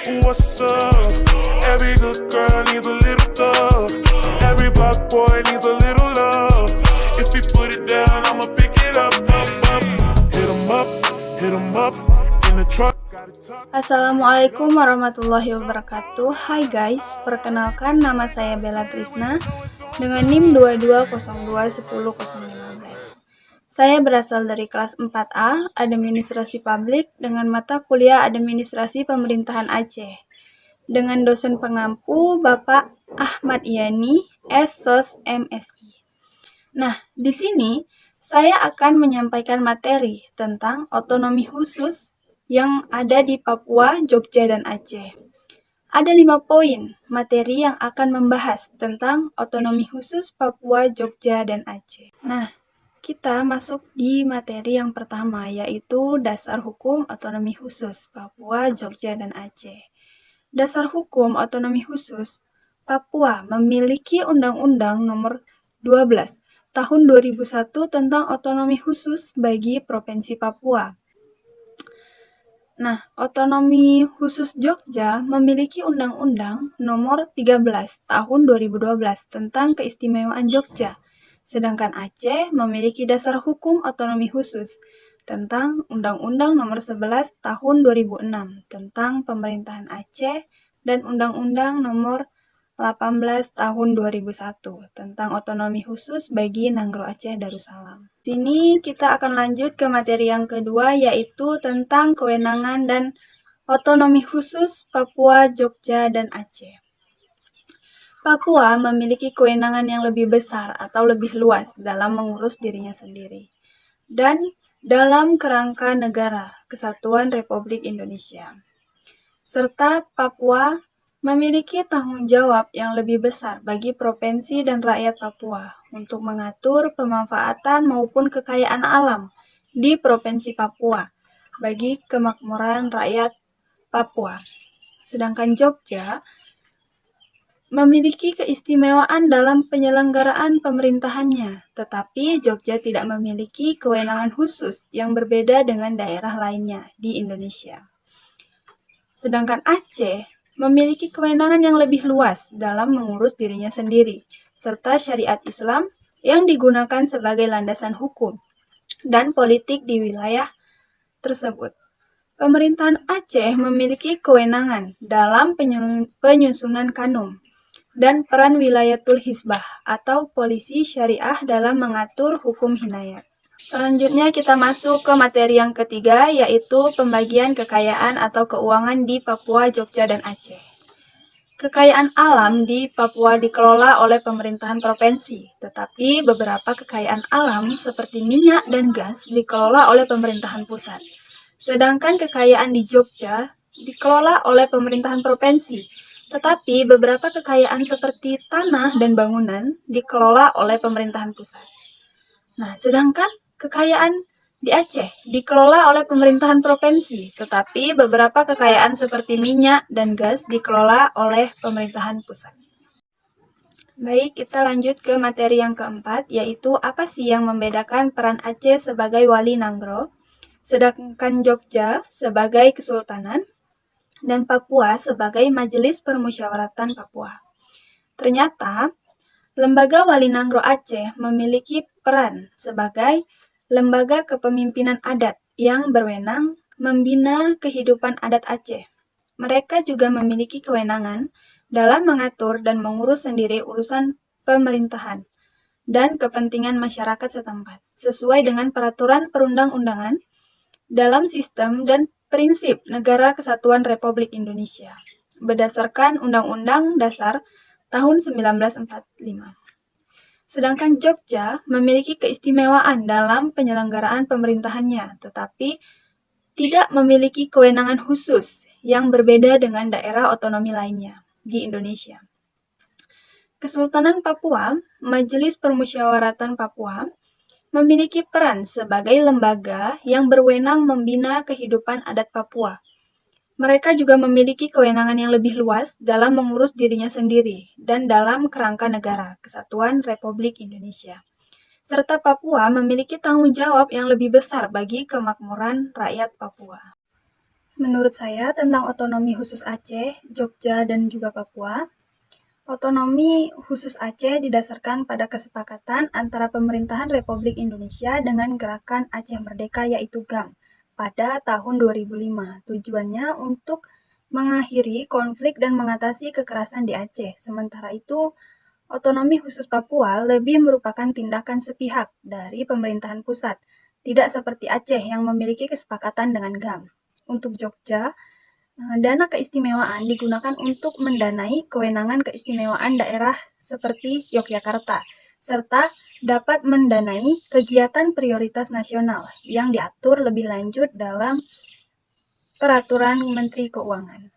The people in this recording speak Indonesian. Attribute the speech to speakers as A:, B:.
A: What's up? Every good girl needs a little thug. Every black boy needs a little love. If he put it down, I'ma pick it up, up, up. Hit 'em up in the truck.
B: Assalamualaikum warahmatullahi wabarakatuh. Hai guys, perkenalkan nama saya Bella Krisna dengan NIM 2202101015. Saya berasal dari kelas 4A, Administrasi Publik dengan mata kuliah Administrasi Pemerintahan Aceh. Dengan dosen pengampu Bapak Ahmad Yani, SSOS MSI. Nah, di sini saya akan menyampaikan materi tentang otonomi khusus yang ada di Papua, Jogja, dan Aceh. Ada 5 poin materi yang akan membahas tentang otonomi khusus Papua, Jogja, dan Aceh. Nah, kita masuk di materi yang pertama, yaitu dasar hukum otonomi khusus Papua, Jogja, dan Aceh. Dasar hukum otonomi khusus Papua memiliki Undang-Undang Nomor 12 Tahun 2001 tentang otonomi khusus bagi Provinsi Papua. Nah, otonomi khusus Jogja memiliki Undang-Undang Nomor 13 Tahun 2012 tentang keistimewaan Jogja. Sedangkan Aceh memiliki dasar hukum otonomi khusus tentang Undang-Undang Nomor 11 Tahun 2006 tentang pemerintahan Aceh dan Undang-Undang Nomor 18 Tahun 2001 tentang otonomi khusus bagi Nanggro Aceh Darussalam. Sini kita akan lanjut ke materi yang kedua, yaitu tentang kewenangan dan otonomi khusus Papua, Jogja, dan Aceh. Papua memiliki kewenangan yang lebih besar atau lebih luas dalam mengurus dirinya sendiri dan dalam kerangka negara Kesatuan Republik Indonesia. Serta Papua memiliki tanggung jawab yang lebih besar bagi provinsi dan rakyat Papua untuk mengatur pemanfaatan maupun kekayaan alam di Provinsi Papua bagi kemakmuran rakyat Papua. Sedangkan Jogja memiliki keistimewaan dalam penyelenggaraan pemerintahannya, tetapi Jogja tidak memiliki kewenangan khusus yang berbeda dengan daerah lainnya di Indonesia. Sedangkan Aceh memiliki kewenangan yang lebih luas dalam mengurus dirinya sendiri, serta syariat Islam yang digunakan sebagai landasan hukum dan politik di wilayah tersebut. Pemerintahan Aceh memiliki kewenangan dalam penyusunan kanun dan peran wilayatul hizbah atau polisi syariah dalam mengatur hukum hinayat. Selanjutnya kita masuk ke materi yang ketiga, yaitu pembagian kekayaan atau keuangan di Papua, Jogja, dan Aceh. Kekayaan alam di Papua dikelola oleh pemerintahan provinsi, tetapi beberapa kekayaan alam seperti minyak dan gas dikelola oleh pemerintahan pusat. Sedangkan kekayaan di Jogja dikelola oleh pemerintahan provinsi, tetapi beberapa kekayaan seperti tanah dan bangunan dikelola oleh pemerintahan pusat. Nah, sedangkan kekayaan di Aceh dikelola oleh pemerintahan provinsi, tetapi beberapa kekayaan seperti minyak dan gas dikelola oleh pemerintahan pusat. Baik, kita lanjut ke materi yang keempat, yaitu apa sih yang membedakan peran Aceh sebagai wali Nanggro, sedangkan Jogja sebagai kesultanan, dan Papua sebagai Majelis Permusyawaratan Papua. Ternyata, Lembaga Wali Nanggro Aceh memiliki peran sebagai lembaga kepemimpinan adat yang berwenang membina kehidupan adat Aceh. Mereka juga memiliki kewenangan dalam mengatur dan mengurus sendiri urusan pemerintahan dan kepentingan masyarakat setempat, sesuai dengan peraturan perundang-undangan dalam sistem dan prinsip Negara Kesatuan Republik Indonesia berdasarkan Undang-Undang Dasar tahun 1945. Sedangkan Jogja memiliki keistimewaan dalam penyelenggaraan pemerintahannya, tetapi tidak memiliki kewenangan khusus yang berbeda dengan daerah otonomi lainnya di Indonesia. Kesultanan Papua, Majelis Permusyawaratan Papua, memiliki peran sebagai lembaga yang berwenang membina kehidupan adat Papua. Mereka juga memiliki kewenangan yang lebih luas dalam mengurus dirinya sendiri dan dalam kerangka negara Kesatuan Republik Indonesia. Serta Papua memiliki tanggung jawab yang lebih besar bagi kemakmuran rakyat Papua. Menurut saya tentang otonomi khusus Aceh, Jogja, dan juga Papua, otonomi khusus Aceh didasarkan pada kesepakatan antara pemerintahan Republik Indonesia dengan Gerakan Aceh Merdeka yaitu GAM pada tahun 2005. Tujuannya untuk mengakhiri konflik dan mengatasi kekerasan di Aceh. Sementara itu, otonomi khusus Papua lebih merupakan tindakan sepihak dari pemerintahan pusat, tidak seperti Aceh yang memiliki kesepakatan dengan GAM. Untuk Jogja, dana keistimewaan digunakan untuk mendanai kewenangan keistimewaan daerah seperti Yogyakarta, serta dapat mendanai kegiatan prioritas nasional yang diatur lebih lanjut dalam Peraturan Menteri Keuangan.